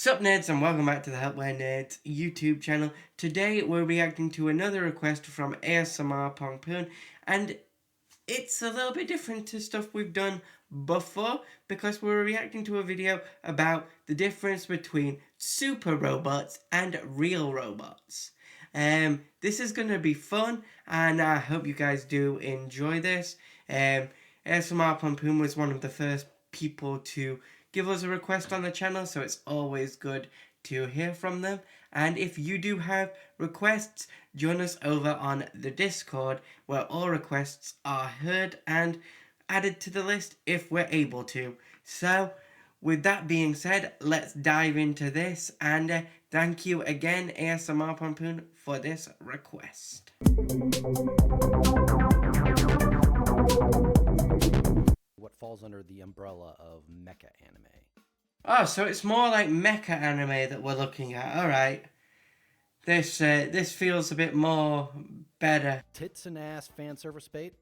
Sup nerds, and welcome back to the Helpware Nerds YouTube channel. Today we're reacting to another request from ASMRPongpoom, and it's a little bit different to stuff we've done before because we're reacting to a video about the difference between super robots and real robots. This is going to be fun, and I hope you guys do enjoy this. ASMRPongpoom was one of the first people to give us a request on the channel, so it's always good to hear from them. And if you do have requests, join us over on the Discord, where all requests are heard and added to the list if we're able to. So with that being said, let's dive into this, and thank you again ASMRPongpoom for this request. What falls under the umbrella of Mecha Anime. Oh, so it's more like Mecha Anime that we're looking at. Alright. This feels a bit more better. Tits and ass fan service bait?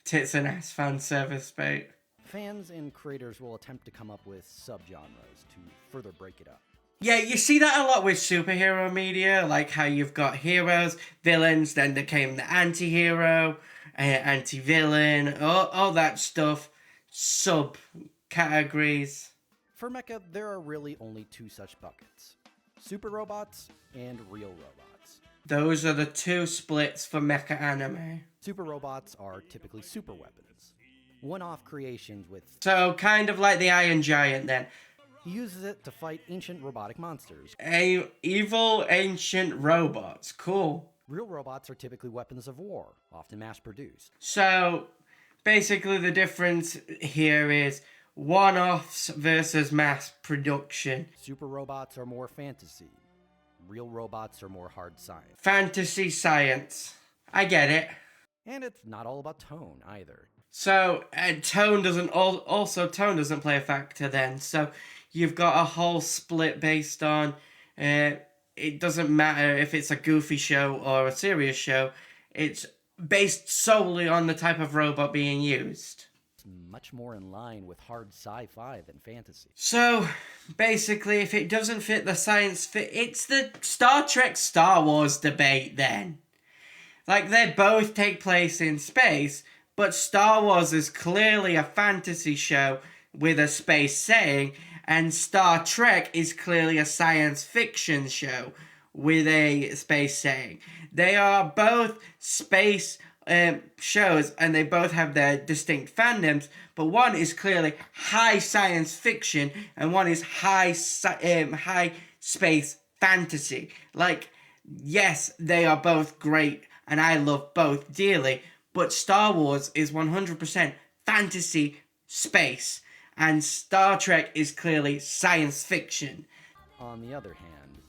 Tits and ass fan service bait. Fans and creators will attempt to come up with subgenres to further break it up. Yeah, you see that a lot with superhero media, like how you've got heroes, villains, then there came the anti-hero, anti-villain, all that stuff, sub-categories. For Mecha, there are really only two such buckets. Super robots and real robots. Those are the two splits for Mecha Anime. Super robots are typically super weapons. One-off creations with... So, kind of like the Iron Giant then. He uses it to fight ancient robotic monsters. Evil ancient robots. Cool. Real robots are typically weapons of war, often mass-produced. So, basically the difference here is one-offs versus mass production. Super robots are more fantasy. Real robots are more hard science. Fantasy science. I get it. And it's not all about tone, either. So, tone doesn't play a factor then. So, you've got a whole split based on, it doesn't matter if it's a goofy show or a serious show. It's based solely on the type of robot being used. It's much more in line with hard sci-fi than fantasy. So, basically, if it doesn't fit the science it's the Star Trek Star Wars debate then. Like, they both take place in space, but Star Wars is clearly a fantasy show with a space setting, and Star Trek is clearly a science fiction show with a space setting. They are both space shows, and they both have their distinct fandoms, but one is clearly high science fiction, and one is high space fantasy. Like, yes, they are both great, and I love both dearly, but Star Wars is 100% fantasy space, and Star Trek is clearly science fiction. On the other hand,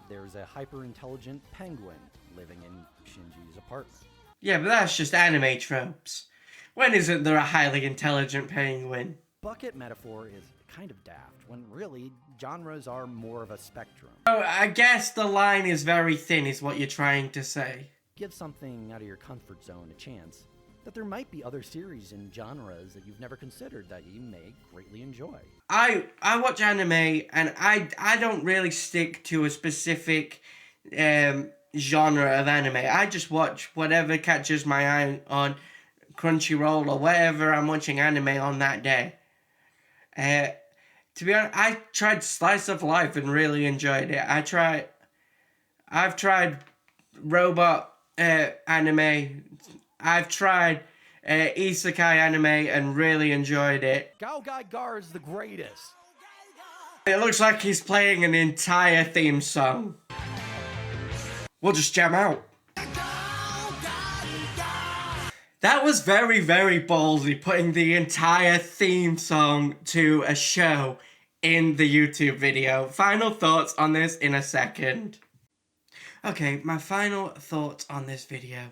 there's a hyper-intelligent penguin living in Shinji's apartment. Yeah, but that's just anime tropes. When isn't there a highly intelligent penguin? Bucket metaphor is kind of daft, when really, genres are more of a spectrum. Oh, I guess the line is very thin, is what you're trying to say. Give something out of your comfort zone a chance, that there might be other series and genres that you've never considered that you may greatly enjoy. I watch anime, and I don't really stick to a specific genre of anime. I just watch whatever catches my eye on Crunchyroll or whatever I'm watching anime on that day. To be honest, I tried Slice of Life and really enjoyed it. I've tried robot anime. I've tried isekai anime and really enjoyed it. Gao Gai Gar is the greatest. It looks like he's playing an entire theme song. We'll just jam out. That was very, very ballsy, putting the entire theme song to a show in the YouTube video. Final thoughts on this in a second. Okay, my final thoughts on this video.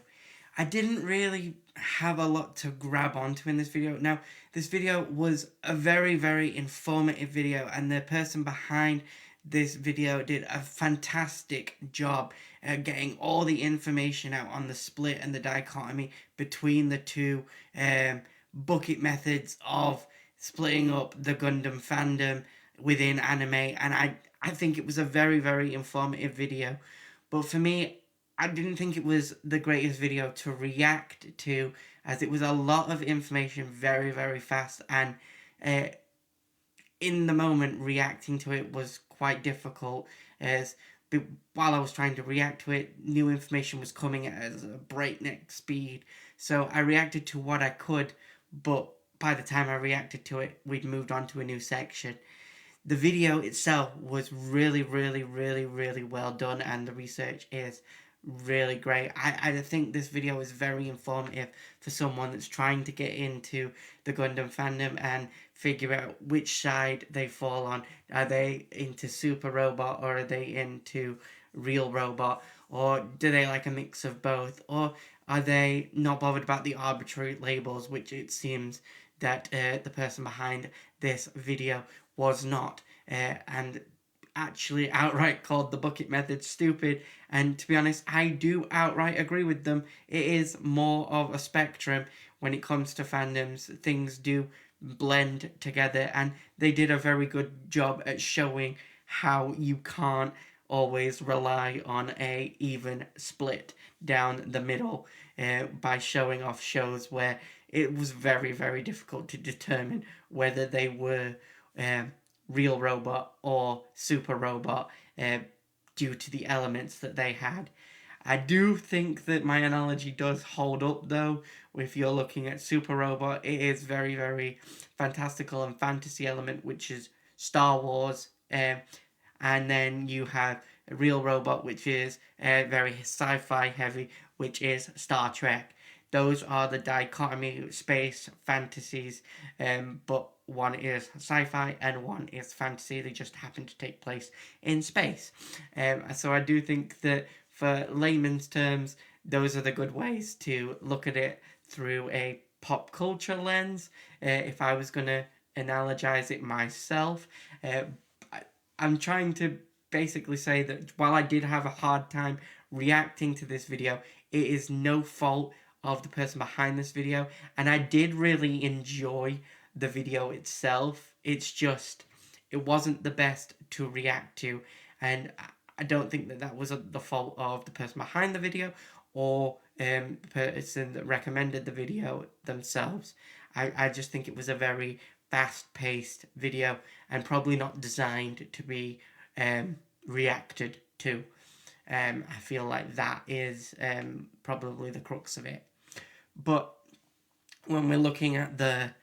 I didn't really have a lot to grab onto in this video. Now, this video was a very, very informative video, and the person behind this video did a fantastic job at getting all the information out on the split and the dichotomy between the two bucket methods of splitting up the Gundam fandom within anime, and I think it was a very, very informative video. But for me, I didn't think it was the greatest video to react to, as it was a lot of information very, very fast, and uh, in the moment reacting to it was quite difficult, as while I was trying to react to it, new information was coming at a breakneck speed. So I reacted to what I could, but by the time I reacted to it, we'd moved on to a new section. The video itself was really, really, really, really well done, and the research is really great. I think this video is very informative for someone that's trying to get into the Gundam fandom and figure out which side they fall on. Are they into Super Robot, or are they into Real Robot, or do they like a mix of both, or are they not bothered about the arbitrary labels, which it seems that the person behind this video was not, and actually outright called the bucket method stupid. And to be honest, I do outright agree with them. It is more of a spectrum when it comes to fandoms. Things do blend together, and they did a very good job at showing how you can't always rely on a even split down the middle, by showing off shows where it was very, very difficult to determine whether they were Real Robot or Super Robot, due to the elements that they had. I do think that my analogy does hold up, though. If you're looking at Super Robot, it is very, very fantastical and fantasy element, which is Star Wars. And then you have Real Robot, which is very sci-fi heavy, which is Star Trek. Those are the dichotomy space fantasies, but one is sci-fi and one is fantasy. They just happen to take place in space. So I do think that for layman's terms, those are the good ways to look at it through a pop culture lens. If I was going to analogize it myself, I'm trying to basically say that while I did have a hard time reacting to this video, it is no fault of the person behind this video, and I did really enjoy the video itself. It's just, it wasn't the best to react to, and I don't think that that was the fault of the person behind the video or the person that recommended the video themselves. I just think it was a very fast-paced video and probably not designed to be reacted to. I feel like that is probably the crux of it. But when we're looking at the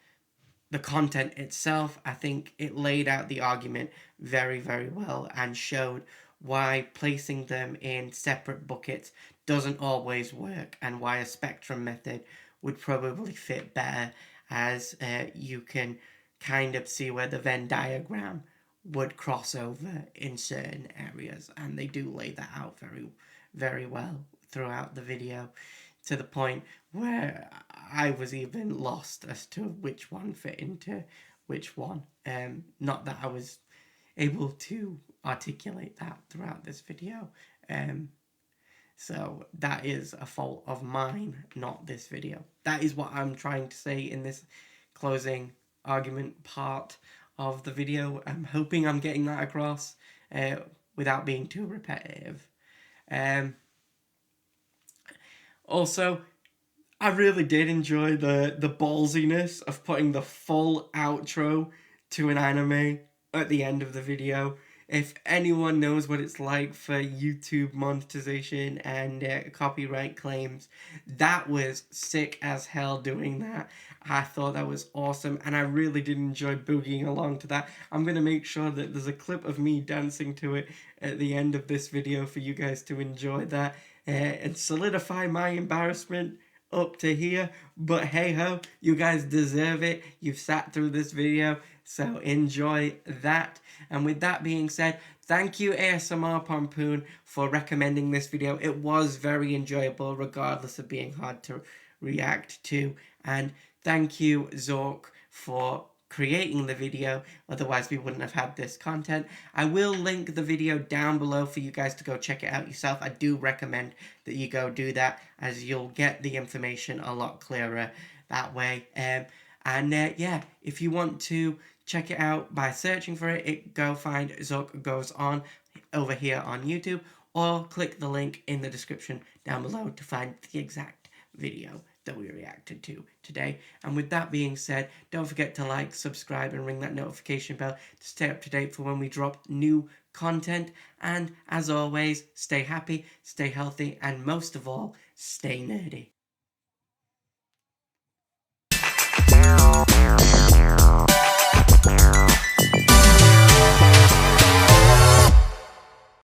content itself, I think it laid out the argument very, very well and showed why placing them in separate buckets doesn't always work, and why a spectrum method would probably fit better, as you can kind of see where the Venn diagram would cross over in certain areas, and they do lay that out very, very well throughout the video, to the point where I was even lost as to which one fit into which one. Not that I was able to articulate that throughout this video. So that is a fault of mine, not this video. That is what I'm trying to say in this closing argument part of the video. I'm hoping I'm getting that across without being too repetitive. Also, I really did enjoy the ballsiness of putting the full outro to an anime at the end of the video. If anyone knows what it's like for YouTube monetization and copyright claims, that was sick as hell doing that. I thought that was awesome, and I really did enjoy boogieing along to that. I'm going to make sure that there's a clip of me dancing to it at the end of this video for you guys to enjoy that and solidify my embarrassment up to here. But hey ho, you guys deserve it. You've sat through this video, so enjoy that. And with that being said, thank you ASMRPongpoom for recommending this video. It was very enjoyable regardless of being hard to react to. And thank you Zorak for creating the video, otherwise we wouldn't have had this content. I will link the video down below for you guys to go check it out yourself. I do recommend that you go do that, as you'll get the information a lot clearer that way. Yeah, if you want to check it out by searching for it. Go find Zorak Goes On over here on YouTube, or click the link in the description down below to find the exact video that we reacted to today. And with that being said, don't forget to like, subscribe, and ring that notification bell to stay up to date for when we drop new content. And as always, stay happy, stay healthy, and most of all, stay nerdy.